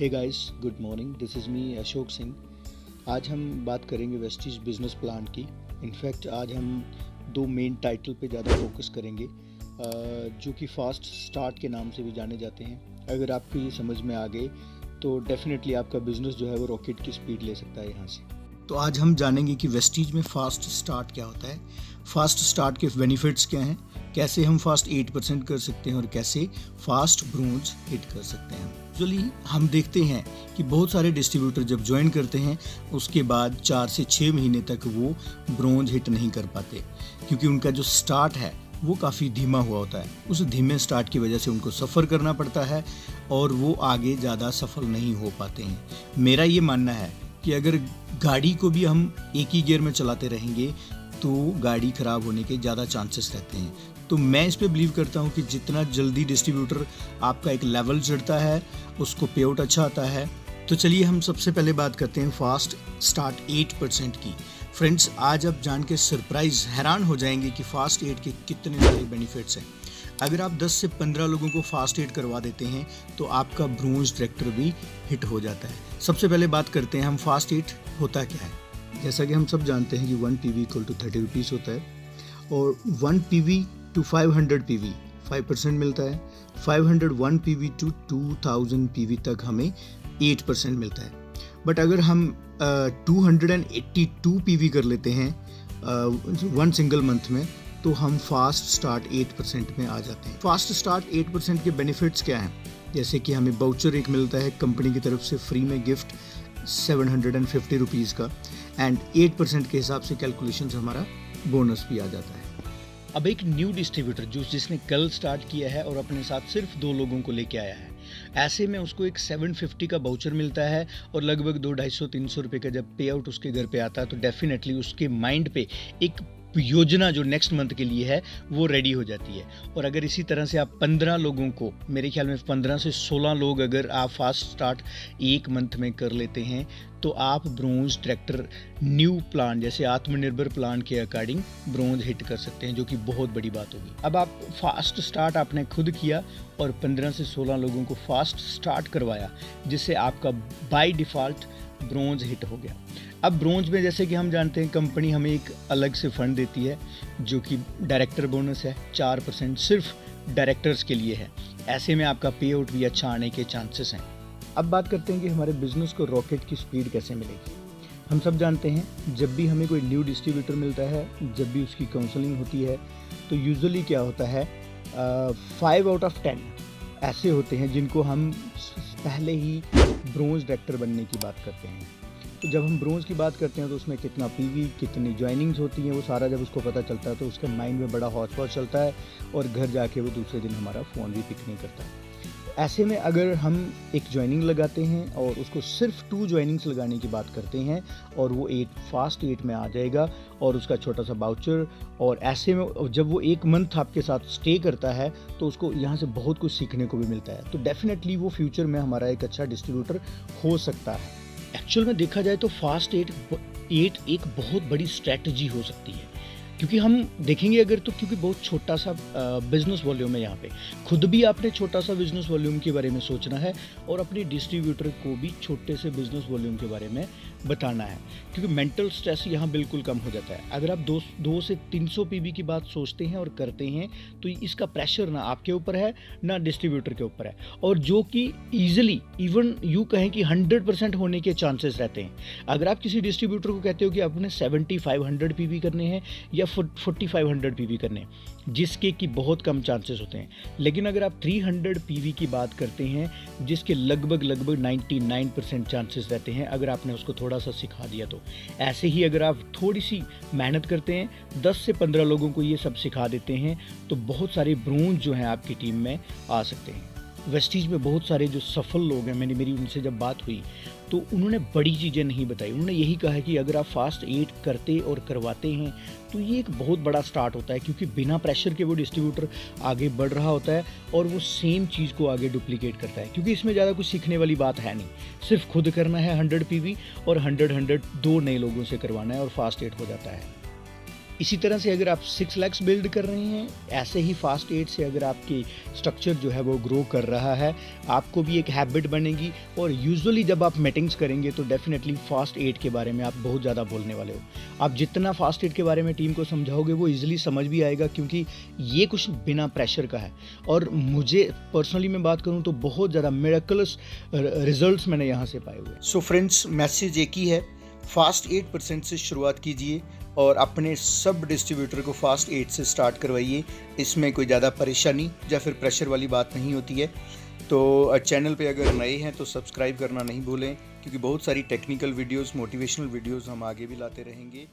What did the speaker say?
Hey guys, good morning. This is me Ashok Singh. आज हम बात करेंगे वेस्टीज बिजनेस प्लान की। इनफैक्ट आज हम दो मेन टाइटल पे ज़्यादा फोकस करेंगे जो कि फास्ट स्टार्ट के नाम से भी जाने जाते हैं। अगर आपको ये समझ में आ गए तो डेफिनेटली आपका बिजनेस जो है वो रॉकेट की स्पीड ले सकता है यहाँ से। तो आज हम जानेंगे कि वेस्टीज में फास्ट स्टार्ट क्या होता है, फास्ट स्टार्ट के बेनिफिट्स क्या हैं, कैसे हम फास्ट 8% कर सकते हैं और कैसे फास्ट ब्रोंज हिट कर सकते हैं। यूजुअली हम देखते हैं कि बहुत सारे डिस्ट्रीब्यूटर जब ज्वाइन करते हैं उसके बाद 4 से 6 महीने तक वो ब्रोंज हिट नहीं कर पाते, क्योंकि उनका जो स्टार्ट है वो काफ़ी धीमा हुआ होता है। उस धीमे स्टार्ट की वजह से उनको सफ़र करना पड़ता है और वो आगे ज़्यादा सफल नहीं हो पाते हैं। मेरा ये मानना है कि अगर गाड़ी को भी हम एक ही गियर में चलाते रहेंगे तो गाड़ी ख़राब होने के ज़्यादा चांसेस रहते हैं। तो मैं इस पे बिलीव करता हूँ कि जितना जल्दी डिस्ट्रीब्यूटर आपका एक लेवल चढ़ता है उसको पे आउट अच्छा आता है। तो चलिए हम सबसे पहले बात करते हैं फास्ट स्टार्ट 8% की। फ्रेंड्स, आज आप जान के सरप्राइज हैरान हो जाएंगे कि फास्ट 8 के कितने सारे बेनिफिट्स हैं। अगर आप 10 से 15 लोगों को फास्ट हिट करवा देते हैं तो आपका ब्रोंज ट्रैक्टर भी हिट हो जाता है। सबसे पहले बात करते हैं हम फास्ट हिट होता क्या है। जैसा कि हम सब जानते हैं कि 1 PV इक्वल टू 30 रुपीज़ होता है और 1 PV टू 500 PV 5% मिलता है। 501 PV टू 2000 PV तक हमें 8% मिलता है। बट अगर हम 282 PV कर लेते हैं वन सिंगल मंथ में तो हम फास्ट स्टार्ट 8% में आ जाते हैं। फास्ट स्टार्ट 8% के बेनिफिट्स क्या हैं? जैसे कि हमें वाउचर एक मिलता है कंपनी की तरफ से फ्री में गिफ्ट 750 रुपीज़ का, एंड 8% के हिसाब से कैलकुलेशन हमारा बोनस भी आ जाता है। अब एक न्यू डिस्ट्रीब्यूटर जिसने कल स्टार्ट किया है और अपने साथ सिर्फ 2 लोगों को लेके आया है, ऐसे में उसको एक 750 का वाउचर मिलता है और लगभग 200-250 रुपये का जब पे आउट उसके घर पे आता है तो डेफिनेटली उसके माइंड पे एक योजना जो नेक्स्ट मंथ के लिए है वो रेडी हो जाती है। और अगर इसी तरह से आप 15 लोगों को, मेरे ख्याल में 15 से 16 लोग अगर आप फास्ट स्टार्ट 1 मंथ में कर लेते हैं तो आप ब्रोंज ट्रैक्टर न्यू प्लान जैसे आत्मनिर्भर प्लान के अकॉर्डिंग ब्रोंज हिट कर सकते हैं, जो कि बहुत बड़ी बात होगी। अब आप फास्ट स्टार्ट आपने खुद किया और 15 से 16 लोगों को फास्ट स्टार्ट करवाया, जिससे आपका बाय डिफ़ॉल्ट ब्रोंज हिट हो गया। अब ब्रोंज में जैसे कि हम जानते हैं कंपनी हमें एक अलग से फंड देती है जो कि डायरेक्टर बोनस है। 4% सिर्फ डायरेक्टर्स के लिए है। ऐसे में आपका पे आउट भी अच्छा आने के चांसेस हैं। अब बात करते हैं कि हमारे बिजनेस को रॉकेट की स्पीड कैसे मिलेगी। हम सब जानते हैं जब भी हमें कोई न्यू डिस्ट्रीब्यूटर मिलता है, जब भी उसकी काउंसलिंग होती है तो यूजुअली क्या होता है 5 आउट ऑफ 10 ऐसे होते हैं जिनको हम पहले ही ब्रोंज डायरेक्टर बनने की बात करते हैं। तो जब हम ब्रोंज की बात करते हैं तो उसमें कितना पीवी, कितनी ज्वाइनिंग्स होती हैं, वो सारा जब उसको पता चलता है तो उसके माइंड में बड़ा हौच पौच चलता है और घर जाके वो दूसरे दिन हमारा फ़ोन भी पिक नहीं करता। ऐसे में अगर हम एक ज्वाइनिंग लगाते हैं और उसको सिर्फ 2 ज्वाइनिंग्स लगाने की बात करते हैं और वो 8 फास्ट 8 में आ जाएगा और उसका छोटा सा वाउचर, और ऐसे में जब वो 1 मंथ आपके साथ स्टे करता है तो उसको यहाँ से बहुत कुछ सीखने को भी मिलता है। तो डेफिनेटली वो फ्यूचर में हमारा एक अच्छा डिस्ट्रीब्यूटर हो सकता है। एक्चुअल में देखा जाए तो फास्ट 8 एक बहुत बड़ी स्ट्रैटेजी हो सकती है, क्योंकि हम देखेंगे अगर तो क्योंकि बहुत छोटा सा बिजनेस वॉल्यूम है यहाँ पे। खुद भी आपने छोटा सा बिजनेस वॉल्यूम के बारे में सोचना है और अपने डिस्ट्रीब्यूटर को भी छोटे से बिजनेस वॉल्यूम के बारे में बताना है, क्योंकि मेंटल स्ट्रेस यहाँ बिल्कुल कम हो जाता है। अगर आप 2 से 300 PV की बात सोचते हैं और करते हैं तो इसका प्रेशर ना आपके ऊपर है ना डिस्ट्रीब्यूटर के ऊपर है, और जो कि ईजिली इवन यूँ कहें कि 100% होने के चांसेस रहते हैं। अगर आप किसी डिस्ट्रीब्यूटर को कहते हो कि आपने 7500 PV करने हैं या 4500 PV करने, जिसके कि बहुत कम चांसेस होते हैं, लेकिन अगर आप 300 PV की बात करते हैं जिसके लगभग 99% चांसेस रहते हैं अगर आपने उसको थोड़ा सा सिखा दिया तो। ऐसे ही अगर आप थोड़ी सी मेहनत करते हैं, 10 से 15 लोगों को ये सब सिखा देते हैं तो बहुत सारे ब्रोंज जो हैं आपकी टीम में आ सकते हैं। वेस्टीज में बहुत सारे जो सफल लोग हैं, मेरी उनसे जब बात हुई तो उन्होंने बड़ी चीज़ें नहीं बताई। उन्होंने यही कहा है कि अगर आप फास्ट 8 करते और करवाते हैं तो ये एक बहुत बड़ा स्टार्ट होता है, क्योंकि बिना प्रेशर के वो डिस्ट्रीब्यूटर आगे बढ़ रहा होता है और वो सेम चीज़ को आगे डुप्लीकेट करता है, क्योंकि इसमें ज़्यादा कुछ सीखने वाली बात है नहीं। सिर्फ खुद करना है 100 PV और 100 2 नए लोगों से करवाना है और फास्ट 8 हो जाता है। इसी तरह से अगर आप 6 लैक्स बिल्ड कर रहे हैं, ऐसे ही फास्ट 8 से अगर आपकी स्ट्रक्चर जो है वो ग्रो कर रहा है, आपको भी एक हैबिट बनेगी। और यूजुअली जब आप मीटिंग्स करेंगे तो डेफिनेटली फास्ट 8 के बारे में आप बहुत ज़्यादा बोलने वाले हो। आप जितना फास्ट 8 के बारे में टीम को समझाओगे वो ईजिली समझ भी आएगा, क्योंकि ये कुछ बिना प्रेशर का है। और मुझे पर्सनली मैं बात करूँ तो बहुत ज़्यादा मिरेकलस रिजल्ट्स मैंने यहाँ से पाए हुए। सो फ्रेंड्स, मैसेज एक ही है, फास्ट 8% से शुरुआत कीजिए और अपने सब डिस्ट्रीब्यूटर को फास्ट 8 से स्टार्ट करवाइए। इसमें कोई ज़्यादा परेशानी या फिर प्रेशर वाली बात नहीं होती है। तो चैनल पे अगर नए हैं तो सब्सक्राइब करना नहीं भूलें, क्योंकि बहुत सारी टेक्निकल वीडियोस, मोटिवेशनल वीडियोस हम आगे भी लाते रहेंगे।